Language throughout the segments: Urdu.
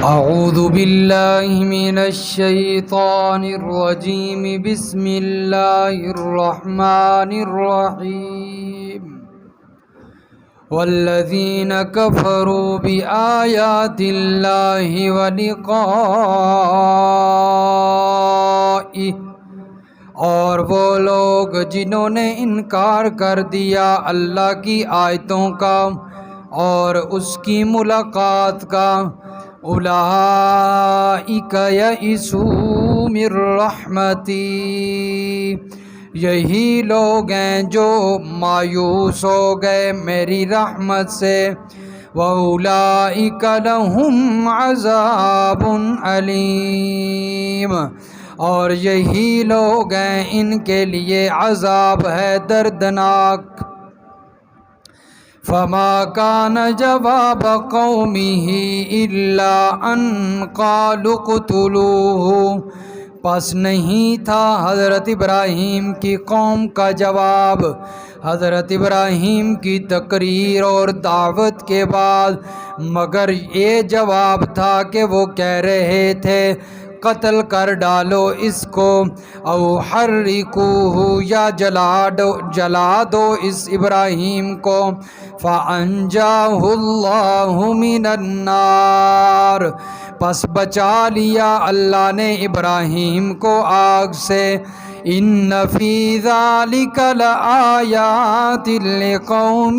أعوذ بالله من الشيطان الرجيم بسم الله الرحمن الرحيم والذين كفروا بآيات الله ولقائه، اور وہ لوگ جنہوں نے انکار کر دیا اللہ کی آیتوں کا اور اس کی ملاقات کا، اولئک یئسوا من رحمتی، یہی لوگ ہیں جو مایوس ہو گئے میری رحمت سے، وَأُولَئِكَ لَهُمْ عَذَابٌ عَلِيمٌ، اور یہی لوگ ہیں ان کے لیے عذاب ہے دردناک۔ فَمَا كَانَ جَوَابَ قَوْمِهِ إِلَّا أَن قَالُوا اقْتُلُوهُ، پس نہیں تھا حضرت ابراہیم کی قوم کا جواب حضرت ابراہیم کی تقریر اور دعوت کے بعد، مگر یہ جواب تھا کہ وہ کہہ رہے تھے قتل کر ڈالو اس کو، او حرقوہ، یا جلا دو اس ابراہیم کو، فانجاہ اللہ من النار، پس بچا لیا اللہ نے ابراہیم کو آگ سے۔ ان فی ذلک لآیات لقوم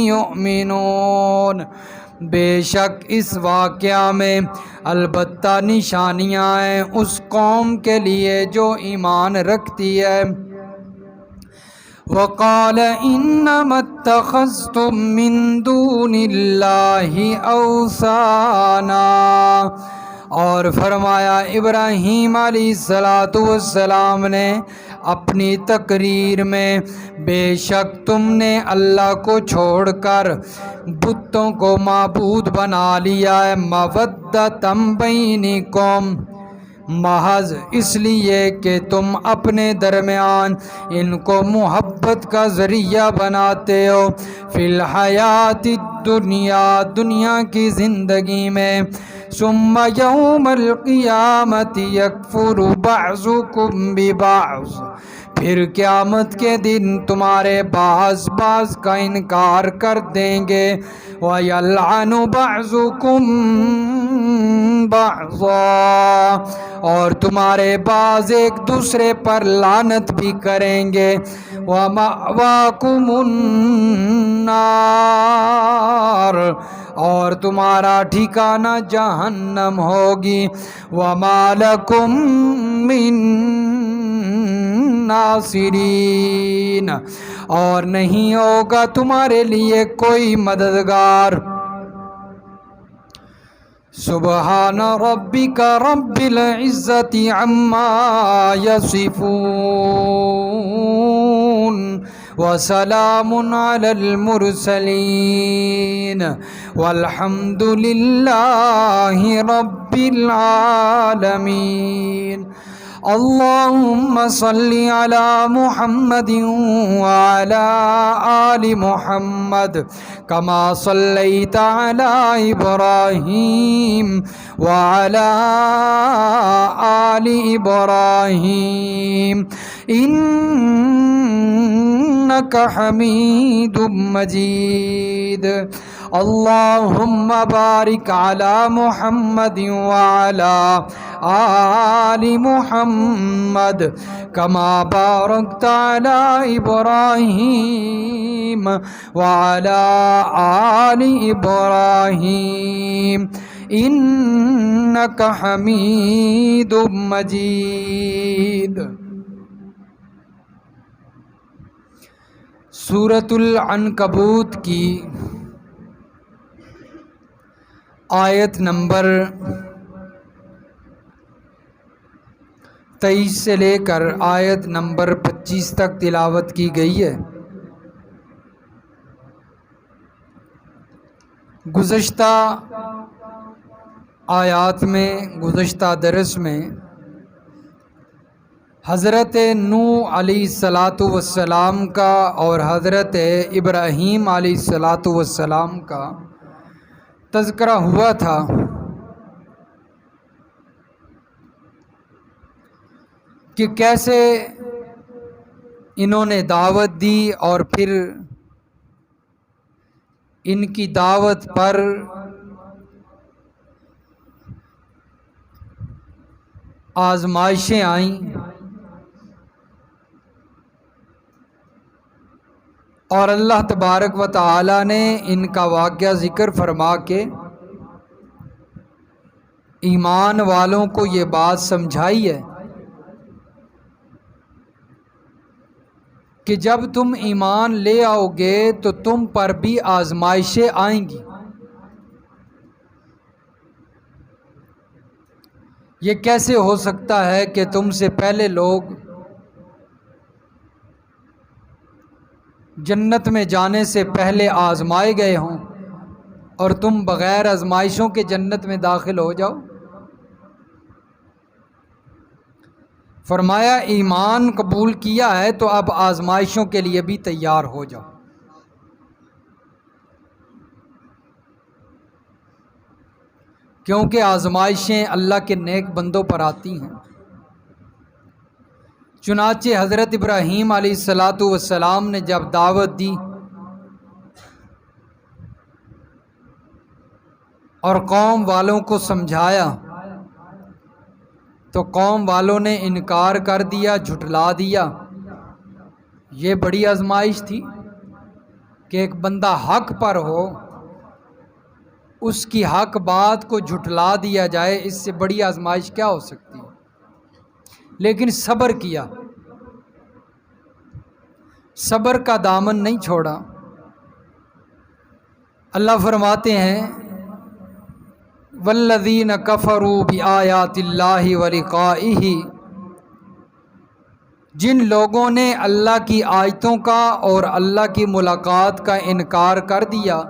یؤمنون، بے شک اس واقعہ میں البتہ نشانیاں ہیں اس قوم کے لیے جو ایمان رکھتی ہے۔ وقال انما اتخذتم من دون اللہ اوثانا، اور فرمایا ابراہیم علیہ السلام نے اپنی تقریر میں، بے شک تم نے اللہ کو چھوڑ کر بتوں کو معبود بنا لیا ہے، مودۃ بینکم، محض اس لیے کہ تم اپنے درمیان ان کو محبت کا ذریعہ بناتے ہو، فی الحیات الدنیا، دنیا کی زندگی میں، ثم یوم القیامت یکفر بعضکم ببعض، پھر قیامت کے دن تمہارے بعض کا انکار کر دیں گے، وَيَلْعَنُ بَعْضُكُمْ بَعْضًا، اور تمہارے بعض ایک دوسرے پر لعنت بھی کریں گے، وَمَأْوَاكُمُ النَّارُ، اور تمہارا ٹھکانہ جہنم ہوگی، وَمَا لَكُمْ مِن ناصرین، اور نہیں ہوگا تمہارے لیے کوئی مددگار۔ سبحان ربک رب العزت عما یصفون، وسلام علی المرسلین، والحمد للہ رب العالمین۔ اللہم صلی علی محمد وعلی آل محمد کما صلیت علی ابراہیم وعلی آل ابراہیم انک حمید مجید۔ اللہم بارک علی محمد وعلی آل محمد کما بارکت علی ابراہیم وعلی آل ابراہیم انک حمید مجید۔ سورۃ العنکبوت کی آیت نمبر 23 سے لے کر آیت نمبر 25 تک تلاوت کی گئی ہے۔ گزشتہ آیات میں، گزشتہ درس میں حضرت نوح علیہ السلام کا اور حضرت ابراہیم علیہ السلام کا تذکرہ ہوا تھا، کہ کیسے انہوں نے دعوت دی اور پھر ان کی دعوت پر آزمائشیں آئیں اور اللہ تبارک و تعالی نے ان کا واقعہ ذکر فرما کے ایمان والوں کو یہ بات سمجھائی ہے کہ جب تم ایمان لے آؤ گے تو تم پر بھی آزمائشیں آئیں گی۔ یہ کیسے ہو سکتا ہے کہ تم سے پہلے لوگ جنت میں جانے سے پہلے آزمائے گئے ہوں اور تم بغیر آزمائشوں کے جنت میں داخل ہو جاؤ؟ فرمایا ایمان قبول کیا ہے تو اب آزمائشوں کے لیے بھی تیار ہو جاؤ۔ کیونکہ آزمائشیں اللہ کے نیک بندوں پر آتی ہیں۔ چنانچہ حضرت ابراہیم علیہ السلام نے جب دعوت دی اور قوم والوں کو سمجھایا تو قوم والوں نے انکار کر دیا، جھٹلا دیا۔ یہ بڑی آزمائش تھی کہ ایک بندہ حق پر ہو، اس کی حق بات کو جھٹلا دیا جائے، اس سے بڑی آزمائش کیا ہو سکتی ہے؟ لیکن صبر کیا، صبر کا دامن نہیں چھوڑا۔ اللہ فرماتے ہیں والذین کفروا بآیات اللہ ولقائہ، جن لوگوں نے اللہ کی آیتوں کا اور اللہ کی ملاقات کا انکار کر دیا،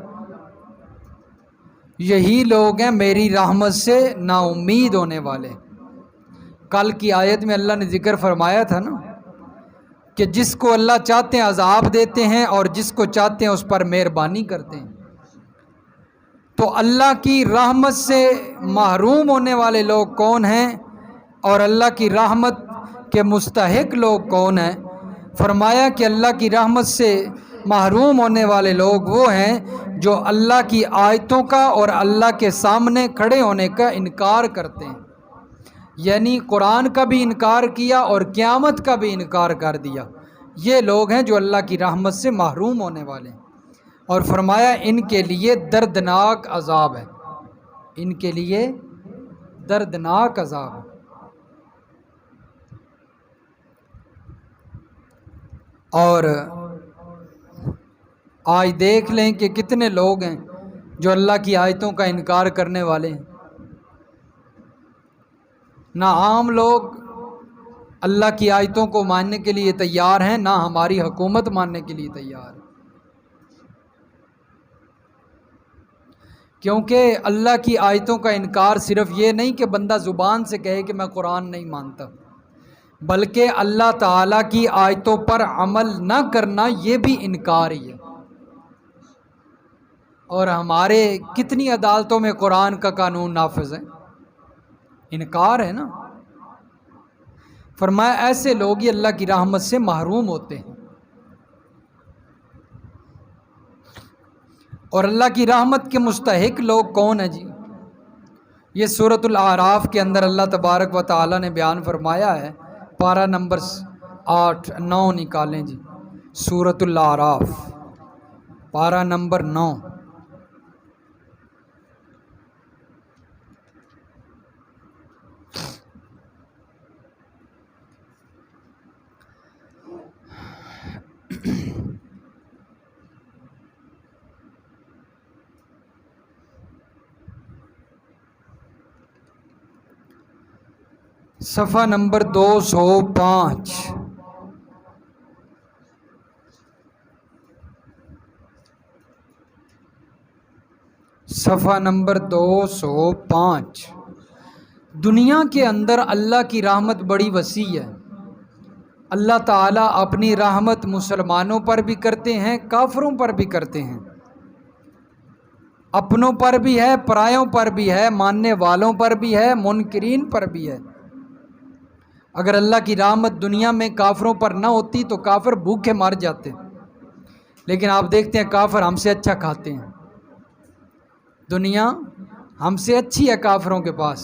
یہی لوگ ہیں میری رحمت سے نا امید ہونے والے۔ کل کی آیت میں اللہ نے ذکر فرمایا تھا نا کہ جس کو اللہ چاہتے ہیں عذاب دیتے ہیں اور جس کو چاہتے ہیں اس پر مہربانی کرتے ہیں۔ تو اللہ کی رحمت سے محروم ہونے والے لوگ کون ہیں اور اللہ کی رحمت کے مستحق لوگ کون ہیں؟ فرمایا کہ اللہ کی رحمت سے محروم ہونے والے لوگ وہ ہیں جو اللہ کی آیتوں کا اور اللہ کے سامنے کھڑے ہونے کا انکار کرتے ہیں، یعنی قرآن کا بھی انکار کیا اور قیامت کا بھی انکار کر دیا۔ یہ لوگ ہیں جو اللہ کی رحمت سے محروم ہونے والے ہیں، اور فرمایا ان کے لیے دردناک عذاب ہے، ان کے لیے دردناک عذاب ہے۔ اور آج دیکھ لیں کہ کتنے لوگ ہیں جو اللہ کی آیتوں کا انکار کرنے والے ہیں۔ نہ عام لوگ اللہ کی آیتوں کو ماننے کے لیے تیار ہیں، نہ ہماری حکومت ماننے کے لیے تیار ہے، کیونکہ اللہ کی آیتوں کا انکار صرف یہ نہیں کہ بندہ زبان سے کہے کہ میں قرآن نہیں مانتا، بلکہ اللہ تعالیٰ کی آیتوں پر عمل نہ کرنا یہ بھی انکار ہی ہے۔ اور ہمارے کتنی عدالتوں میں قرآن کا قانون نافذ ہے؟ انکار ہے نا۔ فرمایا ایسے لوگ ہی اللہ کی رحمت سے محروم ہوتے ہیں۔ اور اللہ کی رحمت کے مستحق لوگ کون ہیں جی؟ یہ سورۃ الاعراف کے اندر اللہ تبارک و تعالی نے بیان فرمایا ہے، پارہ نمبر 9 نکالیں جی، سورۃ الاعراف پارہ نمبر 9۔ صفحہ نمبر 205۔ صفحہ نمبر 205۔ دنیا کے اندر اللہ کی رحمت بڑی وسیع ہے۔ اللہ تعالیٰ اپنی رحمت مسلمانوں پر بھی کرتے ہیں، کافروں پر بھی کرتے ہیں، اپنوں پر بھی ہے، پرایوں پر بھی ہے، ماننے والوں پر بھی ہے، منکرین پر بھی ہے۔ اگر اللہ کی رحمت دنیا میں کافروں پر نہ ہوتی تو کافر بھوکے مر جاتے، لیکن آپ دیکھتے ہیں کافر ہم سے اچھا کھاتے ہیں، دنیا ہم سے اچھی ہے کافروں کے پاس۔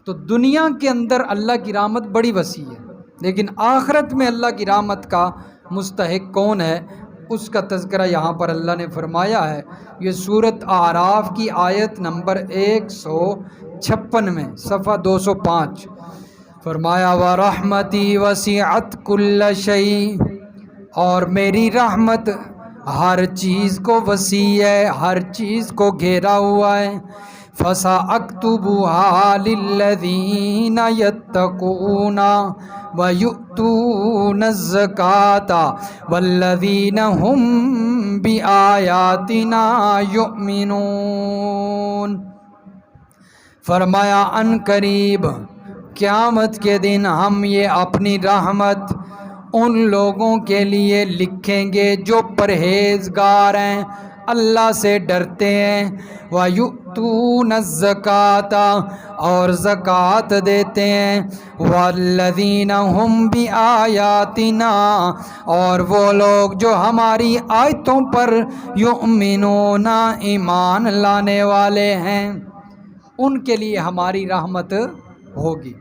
تو دنیا کے اندر اللہ کی رحمت بڑی وسیع ہے، لیکن آخرت میں اللہ کی رحمت کا مستحق کون ہے، اس کا تذکرہ یہاں پر اللہ نے فرمایا ہے۔ یہ سورۃ اعراف کی آیت نمبر 156 میں، صفحہ 205، فرمایا وَرَحْمَتِي وَسِعَتْ كُلَّ شَيْءٍ، اور میری رحمت ہر چیز کو وسیع ہے، ہر چیز کو گھیرا ہوا ہے۔ فَسَأَكْتُبُهَا لِلَّذِينَ يَتَّقُونَ وَيُؤْتُونَ الزَّكَاةَ وَالَّذِينَ هُمْ بِآيَاتِنَا يُؤْمِنُونَ۔ فرمایا ان قریب قیامت کے دن ہم یہ اپنی رحمت ان لوگوں کے لیے لکھیں گے جو پرہیزگار ہیں، اللہ سے ڈرتے ہیں، وَيُؤْتُونَ الزَّكَاةَ، اور زکوٰۃ دیتے ہیں، وَالَّذِينَ هُمْ بِآيَاتِنَا، اور وہ لوگ جو ہماری آیتوں پر یؤمنون، ایمان لانے والے ہیں، ان کے لیے ہماری رحمت ہوگی۔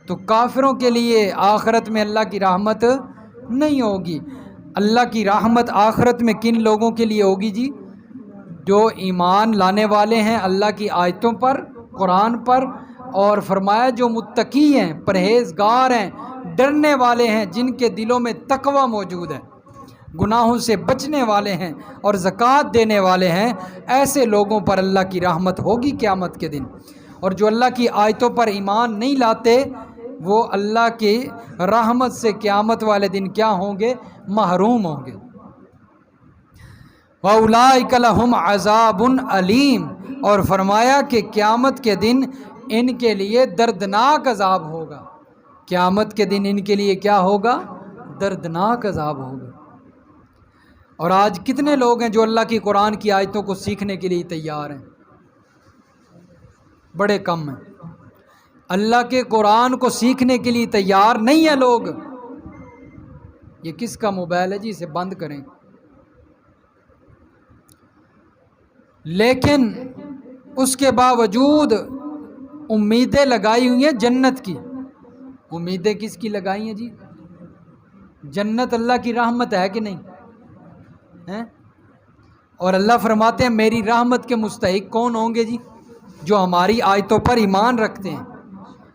تو کافروں کے لیے آخرت میں اللہ کی رحمت نہیں ہوگی۔ اللہ کی رحمت آخرت میں کن لوگوں کے لیے ہوگی جی؟ جو ایمان لانے والے ہیں اللہ کی آیتوں پر، قرآن پر، اور فرمایا جو متقی ہیں، پرہیزگار ہیں، ڈرنے والے ہیں، جن کے دلوں میں تقوی موجود ہے، گناہوں سے بچنے والے ہیں اور زکوٰۃ دینے والے ہیں، ایسے لوگوں پر اللہ کی رحمت ہوگی قیامت کے دن۔ اور جو اللہ کی آیتوں پر ایمان نہیں لاتے وہ اللہ کی رحمت سے قیامت والے دن کیا ہوں گے؟ محروم ہوں گے۔ وَأُولَٰئِكَ لَهُمْ عَذَابٌ أَلِيمٌ، اور فرمایا کہ قیامت کے دن ان کے لیے دردناک عذاب ہوگا۔ قیامت کے دن ان کے لیے کیا ہوگا؟ دردناک عذاب ہوگا۔ اور آج کتنے لوگ ہیں جو اللہ کی قرآن کی آیتوں کو سیکھنے کے لیے تیار ہیں؟ بڑے کم ہیں۔ اللہ کے قرآن کو سیکھنے کے لیے تیار نہیں ہیں لوگ۔ یہ کس کا موبائل ہے جی؟ اسے بند کریں۔ لیکن اس کے باوجود امیدیں لگائی ہوئی ہیں جنت کی۔ امیدیں کس کی لگائی ہیں جی؟ جنت اللہ کی رحمت ہے کہ نہیں؟ اور اللہ فرماتے ہیں میری رحمت کے مستحق کون ہوں گے جی؟ جو ہماری آیتوں پر ایمان رکھتے ہیں۔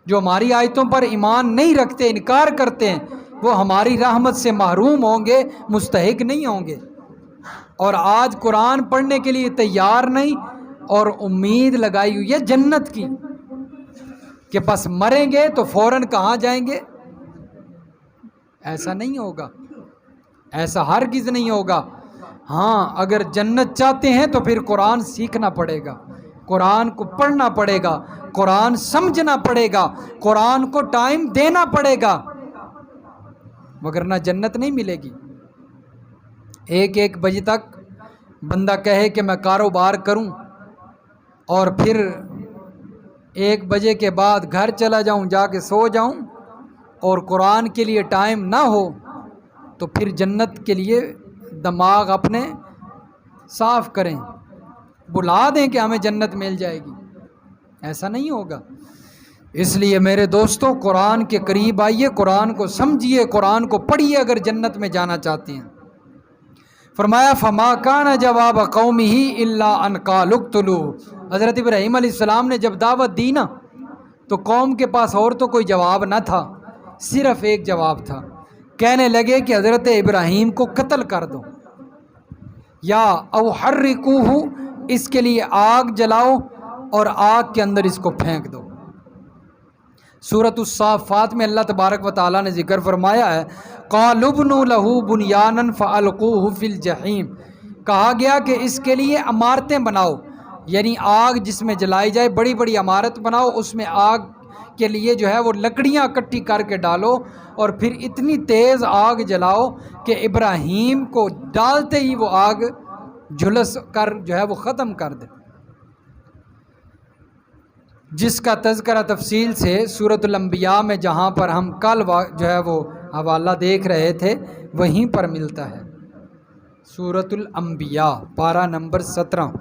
جو ہماری آیتوں پر ایمان نہیں رکھتے، انکار کرتے ہیں، وہ ہماری رحمت سے محروم ہوں گے، مستحق نہیں ہوں گے۔ اور آج قرآن پڑھنے کے لیے تیار نہیں اور امید لگائی ہوئی ہے جنت کی کہ بس مریں گے تو فوراً کہاں جائیں گے؟ ایسا نہیں ہوگا، ایسا ہرگز نہیں ہوگا۔ ہاں اگر جنت چاہتے ہیں تو پھر قرآن سیکھنا پڑے گا، قرآن کو پڑھنا پڑے گا، قرآن سمجھنا پڑے گا، قرآن کو ٹائم دینا پڑے گا، وگرنہ جنت نہیں ملے گی۔ ایک بجے تک بندہ کہے کہ میں کاروبار کروں اور پھر 1 بجے کے بعد گھر چلا جاؤں، جا کے سو جاؤں، اور قرآن کے لیے ٹائم نہ ہو، تو پھر جنت کے لیے دماغ اپنے صاف کریں، بلا دیں کہ ہمیں جنت مل جائے گی۔ ایسا نہیں ہوگا۔ اس لیے میرے دوستو قرآن کے قریب آئیے، قرآن کو سمجھیے، قرآن کو پڑھیے اگر جنت میں جانا چاہتے ہیں۔ فرمایا فما کان جواب قومہ الا ان قالوا اقتلوہ۔ حضرت ابراہیم علیہ السلام نے جب دعوت دی نا تو قوم کے پاس اور تو کوئی جواب نہ تھا، صرف ایک جواب تھا، کہنے لگے کہ حضرت ابراہیم کو قتل کر دو، یا او حرقوہ، اس کے لیے آگ جلاؤ اور آگ کے اندر اس کو پھینک دو۔ سورۃ الصافات میں اللہ تبارک و تعالیٰ نے ذکر فرمایا ہے قالوا ابنوا لہ بنیانا فالقوہ فی الجحیم، کہا گیا کہ اس کے لیے عمارتیں بناؤ، یعنی آگ جس میں جلائی جائے، بڑی بڑی عمارت بناؤ، اس میں آگ کے لیے جو ہے وہ لکڑیاں اکٹھی کر کے ڈالو، اور پھر اتنی تیز آگ جلاؤ کہ ابراہیم کو ڈالتے ہی وہ آگ جھلس کر جو ہے وہ ختم کر دے۔ جس کا تذکرہ تفصیل سے سورۃ الانبیاء میں جہاں پر ہم کل جو ہے وہ حوالہ دیکھ رہے تھے وہیں پر ملتا ہے۔ سورۃ الانبیاء پارہ نمبر 17۔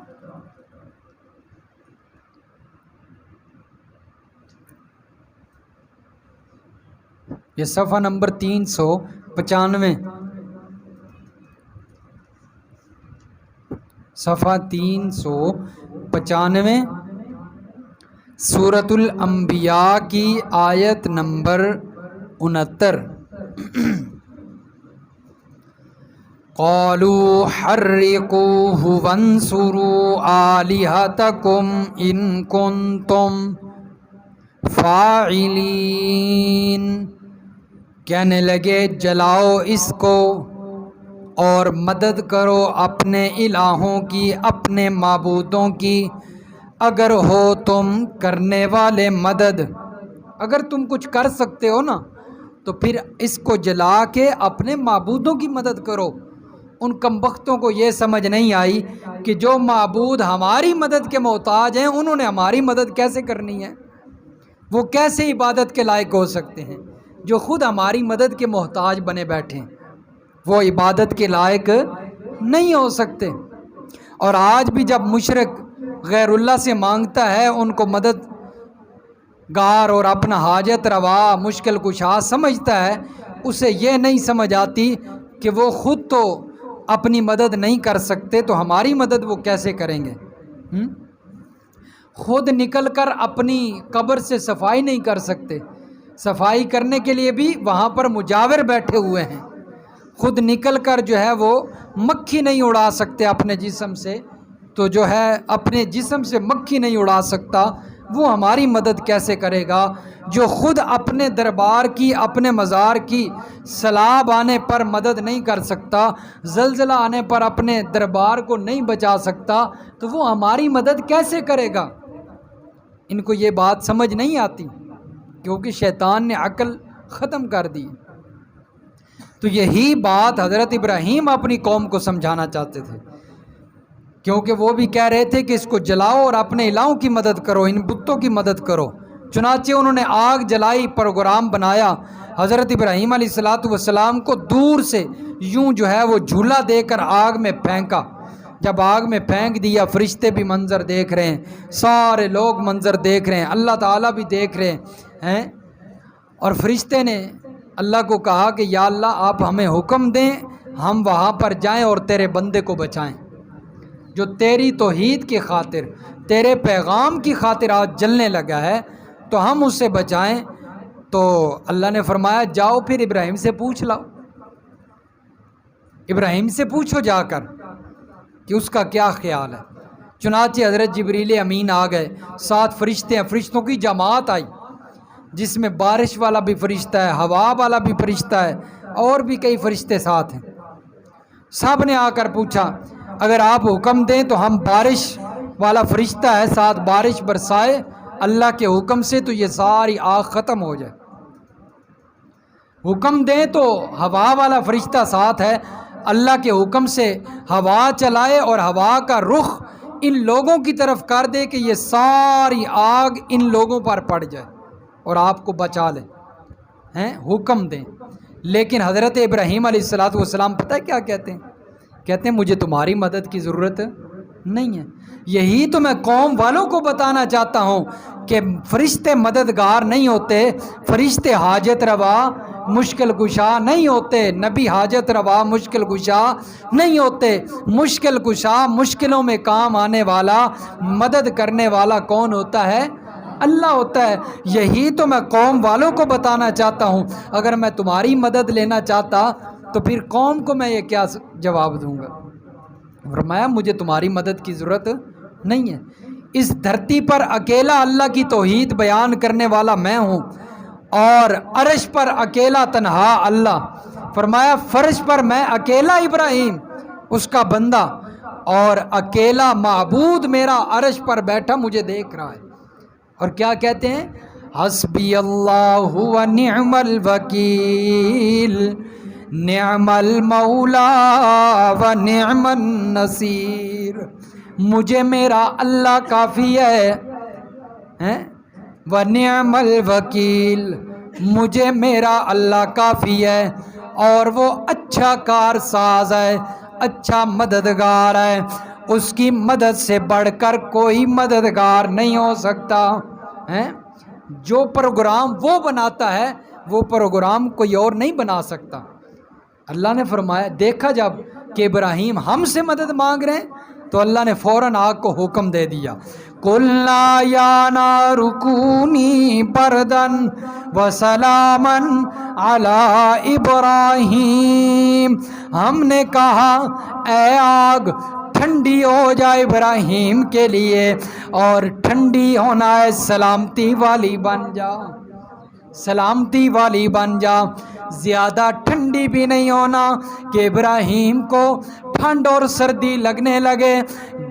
یہ صفحہ نمبر 395، صفحہ 395، سورۃ الانبیاء کی آیت نمبر 69۔ قالوا حرقوه وانصروا آلہتکم ان کنتم فاعلین، کہنے لگے جلاؤ اس کو اور مدد کرو اپنے الہوں کی، اپنے معبودوں کی، اگر ہو تم کرنے والے مدد۔ اگر تم کچھ کر سکتے ہو نا تو پھر اس کو جلا کے اپنے معبودوں کی مدد کرو۔ ان کمبختوں کو یہ سمجھ نہیں آئی کہ جو معبود ہماری مدد کے محتاج ہیں انہوں نے ہماری مدد کیسے کرنی ہے، وہ کیسے عبادت کے لائق ہو سکتے ہیں؟ جو خود ہماری مدد کے محتاج بنے بیٹھے وہ عبادت کے لائق نہیں ہو سکتے۔ اور آج بھی جب مشرک غیر اللہ سے مانگتا ہے، ان کو مدد گار اور اپنا حاجت روا مشکل کشا سمجھتا ہے، اسے یہ نہیں سمجھ آتی کہ وہ خود تو اپنی مدد نہیں کر سکتے تو ہماری مدد وہ کیسے کریں گے؟ خود نکل کر اپنی قبر سے صفائی نہیں کر سکتے، صفائی کرنے کے لیے بھی وہاں پر مجاور بیٹھے ہوئے ہیں۔ خود نکل کر جو ہے وہ مکھی نہیں اڑا سکتے اپنے جسم سے، تو جو ہے اپنے جسم سے مکھی نہیں اڑا سکتا، وہ ہماری مدد کیسے کرے گا؟ جو خود اپنے دربار کی، اپنے مزار کی سیلاب آنے پر مدد نہیں کر سکتا، زلزلہ آنے پر اپنے دربار کو نہیں بچا سکتا، تو وہ ہماری مدد کیسے کرے گا؟ ان کو یہ بات سمجھ نہیں آتی کیونکہ شیطان نے عقل ختم کر دی۔ تو یہی بات حضرت ابراہیم اپنی قوم کو سمجھانا چاہتے تھے، کیونکہ وہ بھی کہہ رہے تھے کہ اس کو جلاؤ اور اپنے الہوں کی مدد کرو، ان بتوں کی مدد کرو۔ چنانچہ انہوں نے آگ جلائی، پروگرام بنایا، حضرت ابراہیم علیہ السلام کو دور سے یوں جو ہے وہ جھولا دے کر آگ میں پھینکا۔ جب آگ میں پھینک دیا، فرشتے بھی منظر دیکھ رہے ہیں، سارے لوگ منظر دیکھ رہے ہیں، اللہ تعالیٰ بھی دیکھ رہے ہیں۔ اور فرشتے نے اللہ کو کہا کہ یا اللہ آپ ہمیں حکم دیں، ہم وہاں پر جائیں اور تیرے بندے کو بچائیں جو تیری توحید کی خاطر، تیرے پیغام کی خاطر آج جلنے لگا ہے، تو ہم اسے بچائیں۔ تو اللہ نے فرمایا جاؤ پھر ابراہیم سے پوچھ لاؤ، ابراہیم سے پوچھو جا کر کہ اس کا کیا خیال ہے۔ چنانچہ حضرت جبریل امین آ گئے، 7 فرشتے ہیں، فرشتوں کی جماعت آئی، جس میں بارش والا بھی فرشتہ ہے، ہوا والا بھی فرشتہ ہے، اور بھی کئی فرشتے ساتھ ہیں۔ سب نے آ کر پوچھا اگر آپ حکم دیں تو ہم بارش والا فرشتہ ہے ساتھ بارش برسائے اللہ کے حکم سے، تو یہ ساری آگ ختم ہو جائے۔ حکم دیں تو ہوا والا فرشتہ ساتھ ہے، اللہ کے حکم سے ہوا چلائے اور ہوا کا رخ ان لوگوں کی طرف کر دے کہ یہ ساری آگ ان لوگوں پر پڑ جائے اور آپ کو بچا لے، حکم دیں۔ لیکن حضرت ابراہیم علیہ السلام پتہ ہے کیا کہتے ہیں؟ کہتے ہیں مجھے تمہاری مدد کی ضرورت نہیں ہے۔ یہی تو میں قوم والوں کو بتانا چاہتا ہوں کہ فرشتے مددگار نہیں ہوتے، فرشتے حاجت روا مشکل کشا نہیں ہوتے، نبی حاجت روا مشکل کشا نہیں ہوتے۔ مشکل کشا، مشکلوں میں کام آنے والا، مدد کرنے والا کون ہوتا ہے؟ اللہ ہوتا ہے۔ یہی تو میں قوم والوں کو بتانا چاہتا ہوں۔ اگر میں تمہاری مدد لینا چاہتا تو پھر قوم کو میں یہ کیا جواب دوں گا؟ فرمایا مجھے تمہاری مدد کی ضرورت نہیں ہے، اس دھرتی پر اکیلا اللہ کی توحید بیان کرنے والا میں ہوں، اور عرش پر اکیلا تنہا اللہ۔ فرمایا فرش پر میں اکیلا ابراہیم اس کا بندہ، اور اکیلا معبود میرا عرش پر بیٹھا مجھے دیکھ رہا ہے۔ اور کیا کہتے ہیں؟ حسبی اللہ و نعم الوکیل نعم المولا و نعم النصیر، مجھے میرا اللہ کافی ہے، و نعم الوکیل، مجھے میرا اللہ کافی ہے اور وہ اچھا کار ساز ہے، اچھا مددگار ہے، اس کی مدد سے بڑھ کر کوئی مددگار نہیں ہو سکتا ہے۔ جو پروگرام وہ بناتا ہے وہ پروگرام کوئی اور نہیں بنا سکتا۔ اللہ نے فرمایا، دیکھا جب کہ ابراہیم ہم سے مدد مانگ رہے ہیں تو اللہ نے فوراً آگ کو حکم دے دیا، قُلْنَا يَا نَارُ كُونِي بَرْدًا وَسَلَامًا عَلَىٰ إِبْرَاهِيمَ، ہم نے کہا اے آگ ٹھنڈی ہو جائے ابراہیم کے لیے، اور ٹھنڈی ہونا ہے سلامتی والی بن جا، سلامتی والی بن جا، زیادہ ٹھنڈی بھی نہیں ہونا کہ ابراہیم کو ٹھنڈ اور سردی لگنے لگے،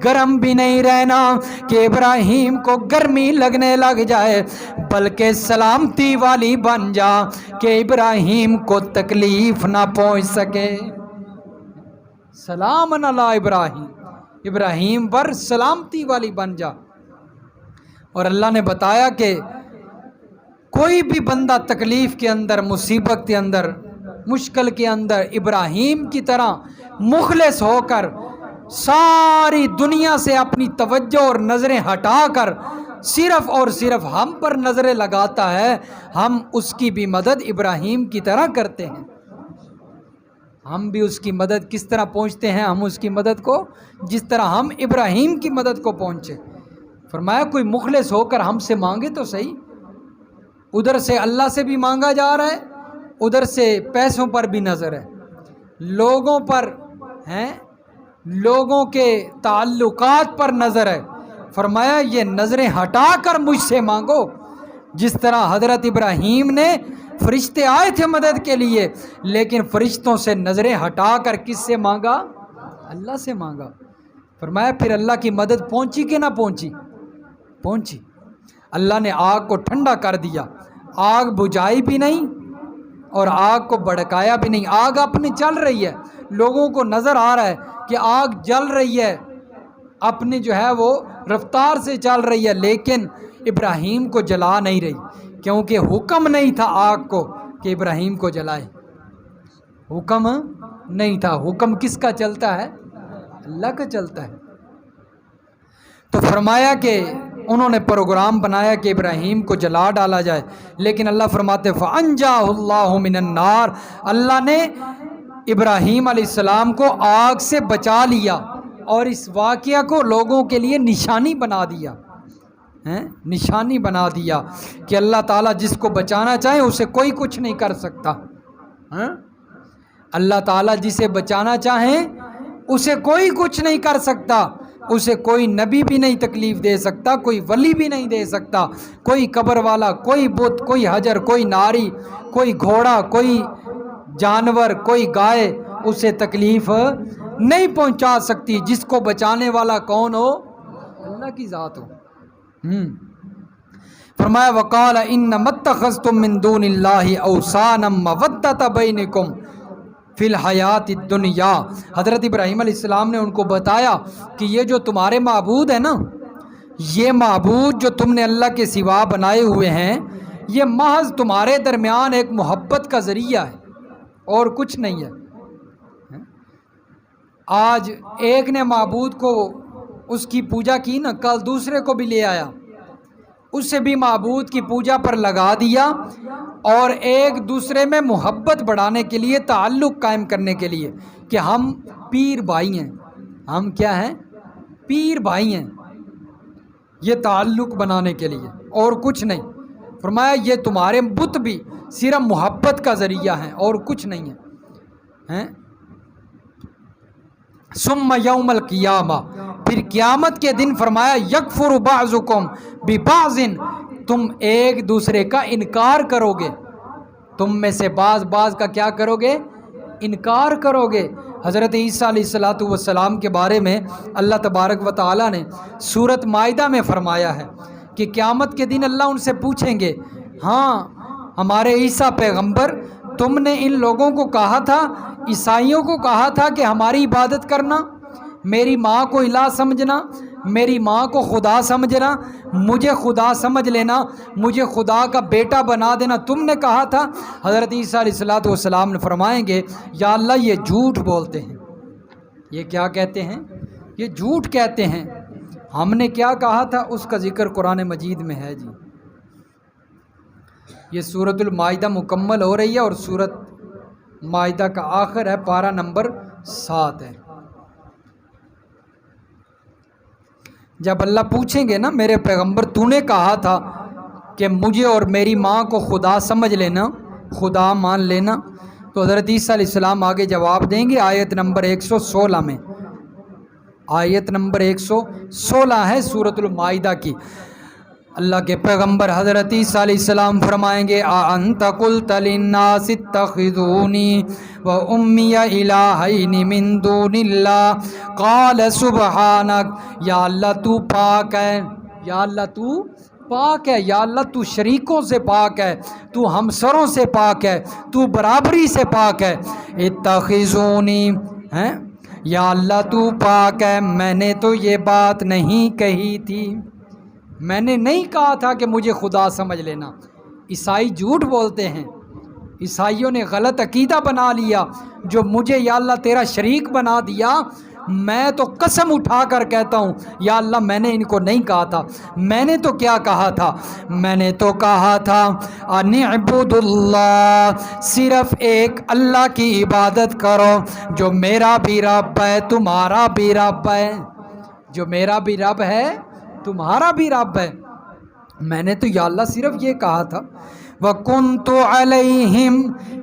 گرم بھی نہیں رہنا کہ ابراہیم کو گرمی لگنے لگ جائے، بلکہ سلامتی والی بن جا کہ ابراہیم کو تکلیف نہ پہنچ سکے۔ سلام علی ابراہیم، ابراہیم پر سلامتی والی بن جا۔ اور اللہ نے بتایا کہ کوئی بھی بندہ تکلیف کے اندر، مصیبت کے اندر، مشکل کے اندر ابراہیم کی طرح مخلص ہو کر ساری دنیا سے اپنی توجہ اور نظریں ہٹا کر صرف اور صرف ہم پر نظریں لگاتا ہے، ہم اس کی بھی مدد ابراہیم کی طرح کرتے ہیں۔ ہم بھی اس کی مدد کس طرح پہنچتے ہیں؟ ہم اس کی مدد کو جس طرح ہم ابراہیم کی مدد کو پہنچے۔ فرمایا کوئی مخلص ہو کر ہم سے مانگے تو صحیح، ادھر سے اللہ سے بھی مانگا جا رہا ہے، ادھر سے پیسوں پر بھی نظر ہے، لوگوں پر ہیں، لوگوں کے تعلقات پر نظر ہے۔ فرمایا یہ نظریں ہٹا کر مجھ سے مانگو، جس طرح حضرت ابراہیم نے، فرشتے آئے تھے مدد کے لیے، لیکن فرشتوں سے نظریں ہٹا کر کس سے مانگا؟ اللہ سے مانگا۔ فرمایا پھر اللہ کی مدد پہنچی کہ نہ پہنچی؟ پہنچی۔ اللہ نے آگ کو ٹھنڈا کر دیا، آگ بجھائی بھی نہیں اور آگ کو بھڑکایا بھی نہیں، آگ اپنی چل رہی ہے، لوگوں کو نظر آ رہا ہے کہ آگ جل رہی ہے، اپنی جو ہے وہ رفتار سے چل رہی ہے، لیکن ابراہیم کو جلا نہیں رہی، کیونکہ حکم نہیں تھا آگ کو کہ ابراہیم کو جلائے، حکم نہیں تھا۔ حکم کس کا چلتا ہے؟ اللہ کا چلتا ہے۔ تو فرمایا کہ انہوں نے پروگرام بنایا کہ ابراہیم کو جلا ڈالا جائے، لیکن اللہ فرماتے فَأَنْجَاهُ اللَّهُ مِنَ النَّارِ، اللہ نے ابراہیم علیہ السلام کو آگ سے بچا لیا اور اس واقعہ کو لوگوں کے لیے نشانی بنا دیا، نشانی بنا دیا کہ اللہ تعالیٰ جس کو بچانا چاہے اسے کوئی کچھ نہیں کر سکتا۔ اللہ تعالیٰ جسے بچانا چاہیں اسے کوئی کچھ نہیں کر سکتا، اسے کوئی نبی بھی نہیں تکلیف دے سکتا، کوئی ولی بھی نہیں دے سکتا، کوئی قبر والا، کوئی بت، کوئی حجر، کوئی ناری، کوئی گھوڑا، کوئی جانور، کوئی گائے اسے تکلیف نہیں پہنچا سکتی۔ جس کو بچانے والا کون ہو؟ اللہ کی ذات ہو۔ فرمایا وقال انما اتخذتم من دون اللہ اوثانا مودۃ بینکم فی الحیات الدنیا، حضرت ابراہیم علیہ السلام نے ان کو بتایا کہ یہ جو تمہارے معبود ہیں نا، یہ معبود جو تم نے اللہ کے سوا بنائے ہوئے ہیں، یہ محض تمہارے درمیان ایک محبت کا ذریعہ ہے اور کچھ نہیں ہے۔ آج ایک نے معبود کو اس کی پوجا کی نا، کل دوسرے کو بھی لے آیا، اس سے بھی معبود کی پوجا پر لگا دیا، اور ایک دوسرے میں محبت بڑھانے کے لیے، تعلق قائم کرنے کے لیے کہ ہم پیر بھائی ہیں، ہم کیا ہیں؟ پیر بھائی ہیں، یہ تعلق بنانے کے لیے اور کچھ نہیں۔ فرمایا یہ تمہارے بت بھی صرف محبت کا ذریعہ ہیں اور کچھ نہیں ہے۔ ثم یوم القیامہ، پھر قیامت کے دن فرمایا یکفر بعضکم ببعض، تم ایک دوسرے کا انکار کرو گے، تم میں سے بعض کا کیا کرو گے؟ انکار کرو گے۔ حضرت عیسیٰ علیہ السلام کے بارے میں اللہ تبارک و تعالیٰ نے سورۃ مائدہ میں فرمایا ہے کہ قیامت کے دن اللہ ان سے پوچھیں گے، ہاں ہمارے عیسیٰ پیغمبر، تم نے ان لوگوں کو کہا تھا، عیسائیوں کو کہا تھا کہ ہماری عبادت کرنا، میری ماں کو الہ سمجھنا، میری ماں کو خدا سمجھنا، مجھے خدا سمجھ لینا، مجھے خدا کا بیٹا بنا دینا تم نے کہا تھا۔ حضرت عیسیٰ علیہ السلام نے فرمائیں گے یا اللہ یہ جھوٹ بولتے ہیں، یہ کیا کہتے ہیں؟ یہ جھوٹ کہتے ہیں، ہم نے کیا کہا تھا اس کا ذکر قرآن مجید میں ہے جی۔ یہ سورۃ المائدہ مکمل ہو رہی ہے اور سورۃ مائدہ کا آخر ہے، پارہ نمبر 7 ہے۔ جب اللہ پوچھیں گے نا میرے پیغمبر تو نے کہا تھا کہ مجھے اور میری ماں کو خدا سمجھ لینا، خدا مان لینا، تو حضرت عیسیٰ علیہ السلام آگے جواب دیں گے آیت نمبر 116 میں، آیت نمبر 116 ہے سورۃ المائدہ کی۔ اللہ کے پیغمبر حضرت عیسیٰ علیہ السلام فرمائیں گے اَأَنْتَ قُلْتَ لِلنَّاسِ اتَّخِذُونِي وَأُمِّيَ إِلَٰهَيْنِ مِن دُونِ اللَّهِ قَالَ سُبْحَانَكَ، یا اللہ تو پاک ہے، یا اللہ تو پاک ہے، یا اللہ تو شریکوں سے پاک ہے، تو ہمسروں سے پاک ہے، تو برابری سے پاک ہے۔ اتخذونی ہیں، یا اللہ تو پاک ہے، میں نے تو یہ بات نہیں کہی تھی، میں نے نہیں کہا تھا کہ مجھے خدا سمجھ لینا۔ عیسائی جھوٹ بولتے ہیں، عیسائیوں نے غلط عقیدہ بنا لیا، جو مجھے یا اللہ تیرا شریک بنا دیا، میں تو قسم اٹھا کر کہتا ہوں یا اللہ میں نے ان کو نہیں کہا تھا۔ میں نے تو کیا کہا تھا؟ میں نے تو کہا تھا ان اعبدوا اللہ، صرف ایک اللہ کی عبادت کرو، جو میرا بھی رب ہے تمہارا بھی رب ہے، جو میرا بھی رب ہے تمہارا بھی رب ہے۔ میں نے تو یا اللہ صرف یہ کہا تھا وَكُنْتُ عَلَيْهِمْ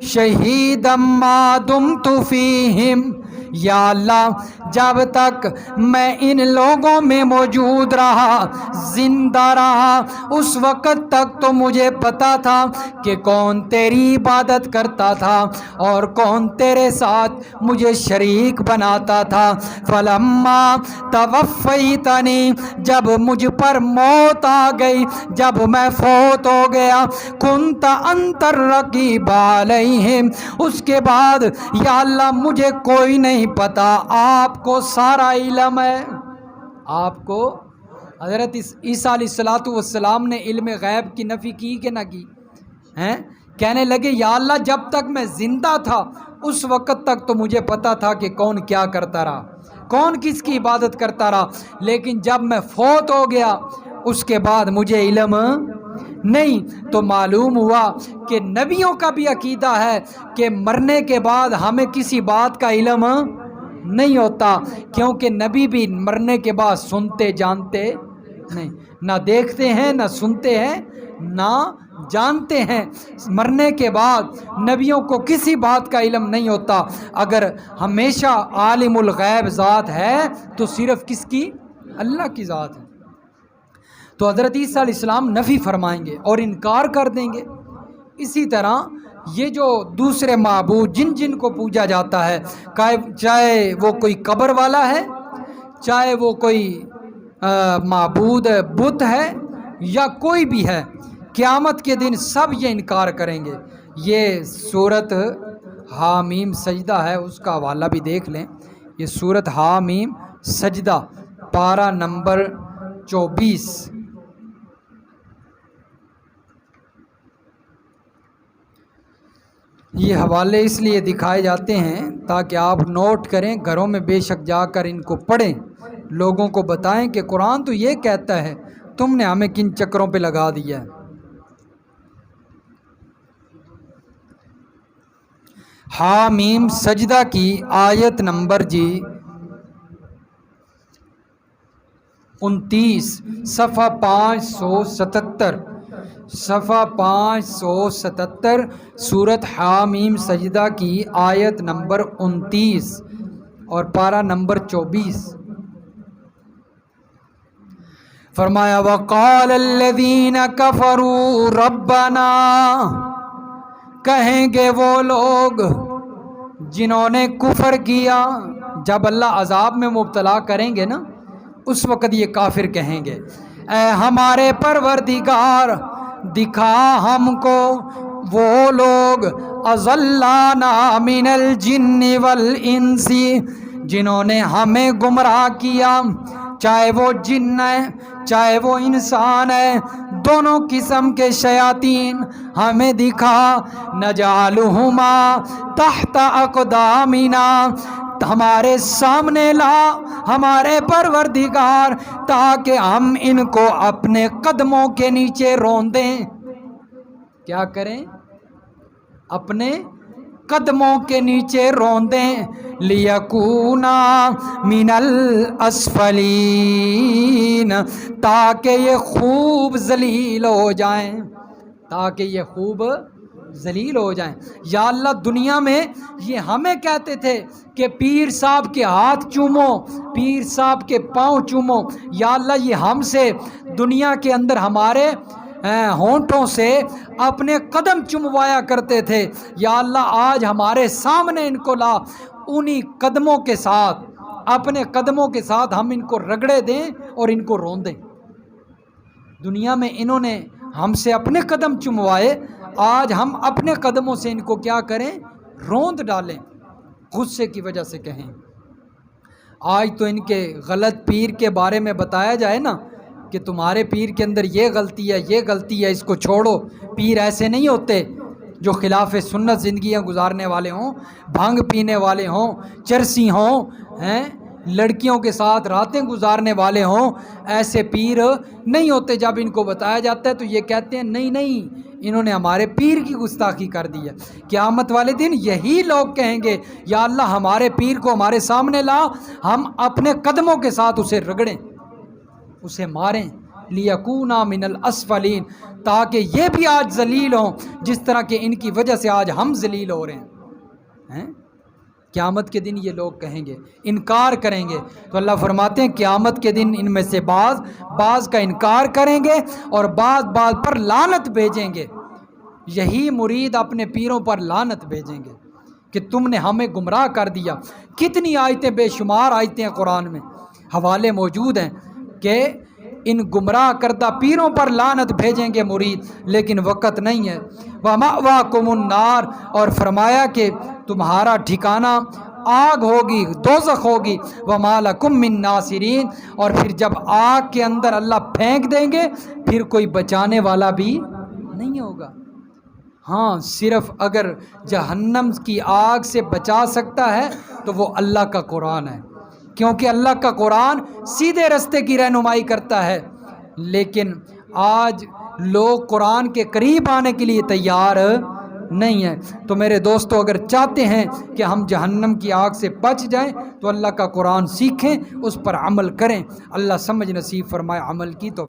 شَهِيدًا مَا دُمْتُ فِيهِمْ، یا اللہ جب تک میں ان لوگوں میں موجود رہا، زندہ رہا، اس وقت تک تو مجھے پتا تھا کہ کون تیری عبادت کرتا تھا اور کون تیرے ساتھ مجھے شریک بناتا تھا۔ فَلَمَّا تَوَفَّيْتَنِي، جب مجھ پر موت آ گئی، جب میں فوت ہو گیا، كُنْتَ أَنْتَ الرَّقِيبَ عَلَيْهِمْ، اس کے بعد یا اللہ مجھے کوئی نہیں پتا، آپ کو سارا علم ہے۔ آپ کو حضرت عیسیٰ علیہ السلام نے علم غیب کی نفی کی کہ نہ کی؟ ہیں، کہنے لگے یا اللہ جب تک میں زندہ تھا اس وقت تک تو مجھے پتا تھا کہ کون کیا کرتا رہا، کون کس کی عبادت کرتا رہا، لیکن جب میں فوت ہو گیا اس کے بعد مجھے علم نہیں۔ تو معلوم ہوا کہ نبیوں کا بھی عقیدہ ہے کہ مرنے کے بعد ہمیں کسی بات کا علم نہیں ہوتا، کیونکہ نبی بھی مرنے کے بعد سنتے جانتے نہیں، نہ دیکھتے ہیں نہ سنتے ہیں نہ جانتے ہیں۔ مرنے کے بعد نبیوں کو کسی بات کا علم نہیں ہوتا۔ اگر ہمیشہ عالم الغیب ذات ہے تو صرف کس کی؟ اللہ کی ذات ہے۔ تو حضرت عیسیٰ علیہ السلام نفی فرمائیں گے اور انکار کر دیں گے۔ اسی طرح یہ جو دوسرے معبود جن جن کو پوجا جاتا ہے، چاہے وہ کوئی قبر والا ہے، چاہے وہ کوئی معبود بت ہے یا کوئی بھی ہے، قیامت کے دن سب یہ انکار کریں گے۔ یہ سورت حامیم سجدہ ہے، اس کا حوالہ بھی دیکھ لیں۔ یہ سورت حامیم سجدہ پارہ نمبر 24۔ یہ حوالے اس لیے دکھائے جاتے ہیں تاکہ آپ نوٹ کریں، گھروں میں بے شک جا کر ان کو پڑھیں، لوگوں کو بتائیں کہ قرآن تو یہ کہتا ہے، تم نے ہمیں کن چکروں پہ لگا دیا ہے۔ حامیم سجدہ کی آیت نمبر جی 29، صفحہ 577، صفحہ 577، سورت حامیم سجدہ کی آیت نمبر 29 اور پارہ نمبر 24۔ فرمایا وَقَالَ الَّذِينَ كَفَرُوا رَبَّنَا، کہیں گے وہ لوگ جنہوں نے کفر کیا، جب اللہ عذاب میں مبتلا کریں گے نا اس وقت یہ کافر کہیں گے اے ہمارے پروردگار دکھا ہم کو وہ لوگ اضلانا من الجن والانس، جنہوں نے ہمیں گمراہ کیا چاہے وہ جن ہے چاہے وہ انسان ہے، دونوں قسم کے شیاطین ہمیں دکھا، نجعلہما تحت اقدامنا، ہمارے سامنے لا ہمارے پروردگار، تاکہ ہم ان کو اپنے قدموں کے نیچے رون دیں۔ کیا کریں؟ اپنے قدموں کے نیچے رون دیں، لیکونا من الاسفلین، تاکہ یہ خوب ذلیل ہو جائیں، تاکہ یہ خوب ذلیل ہو جائیں۔ یا اللہ، دنیا میں یہ ہمیں کہتے تھے کہ پیر صاحب کے ہاتھ چومو، پیر صاحب کے پاؤں چومو، یا اللہ یہ ہم سے دنیا کے اندر ہمارے ہونٹوں سے اپنے قدم چموایا کرتے تھے۔ یا اللہ آج ہمارے سامنے ان کو لا، انہی قدموں کے ساتھ، اپنے قدموں کے ساتھ ہم ان کو رگڑے دیں اور ان کو رون دیں۔ دنیا میں انہوں نے ہم سے اپنے قدم چموائے، آج ہم اپنے قدموں سے ان کو کیا کریں؟ روند ڈالیں، غصے کی وجہ سے کہیں۔ آج تو ان کے غلط پیر کے بارے میں بتایا جائے نا کہ تمہارے پیر کے اندر یہ غلطی ہے، یہ غلطی ہے، اس کو چھوڑو۔ پیر ایسے نہیں ہوتے جو خلاف سنت زندگیاں گزارنے والے ہوں، بھنگ پینے والے ہوں، چرسی ہوں، لڑکیوں کے ساتھ راتیں گزارنے والے ہوں، ایسے پیر نہیں ہوتے۔ جب ان کو بتایا جاتا ہے تو یہ کہتے ہیں نہیں نہیں، انہوں نے ہمارے پیر کی گستاخی کر دی ہے۔ قیامت والے دن یہی لوگ کہیں گے یا اللہ ہمارے پیر کو ہمارے سامنے لا، ہم اپنے قدموں کے ساتھ اسے رگڑیں، اسے ماریں، لیکونا من الاسفلین، تاکہ یہ بھی آج ذلیل ہوں جس طرح کہ ان کی وجہ سے آج ہم ذلیل ہو رہے ہیں۔ قیامت کے دن یہ لوگ کہیں گے، انکار کریں گے۔ تو اللہ فرماتے ہیں قیامت کے دن ان میں سے بعض کا انکار کریں گے اور بعض پر لعنت بھیجیں گے۔ یہی مرید اپنے پیروں پر لعنت بھیجیں گے کہ تم نے ہمیں گمراہ کر دیا۔ کتنی آیتیں، بے شمار آیتیں قرآن میں، حوالے موجود ہیں کہ ان گمراہ کردہ پیروں پر لعنت بھیجیں گے مرید، لیکن وقت نہیں ہے۔ وَمَأْوَاكُمُ النَّارُ، اور فرمایا کہ تمہارا ٹھکانہ آگ ہوگی، دوزخ ہوگی۔ وَمَا لَكُم مِّن نَاصِرِينَ، اور پھر جب آگ کے اندر اللہ پھینک دیں گے پھر کوئی بچانے والا بھی نہیں ہوگا۔ ہاں، صرف اگر جہنم کی آگ سے بچا سکتا ہے تو وہ اللہ کا قرآن ہے، کیونکہ اللہ کا قرآن سیدھے رستے کی رہنمائی کرتا ہے۔ لیکن آج لوگ قرآن کے قریب آنے کے لیے تیار نہیں ہیں۔ تو میرے دوستو، اگر چاہتے ہیں کہ ہم جہنم کی آگ سے بچ جائیں تو اللہ کا قرآن سیکھیں، اس پر عمل کریں۔ اللہ سمجھ نصیب فرمائے عمل کی تو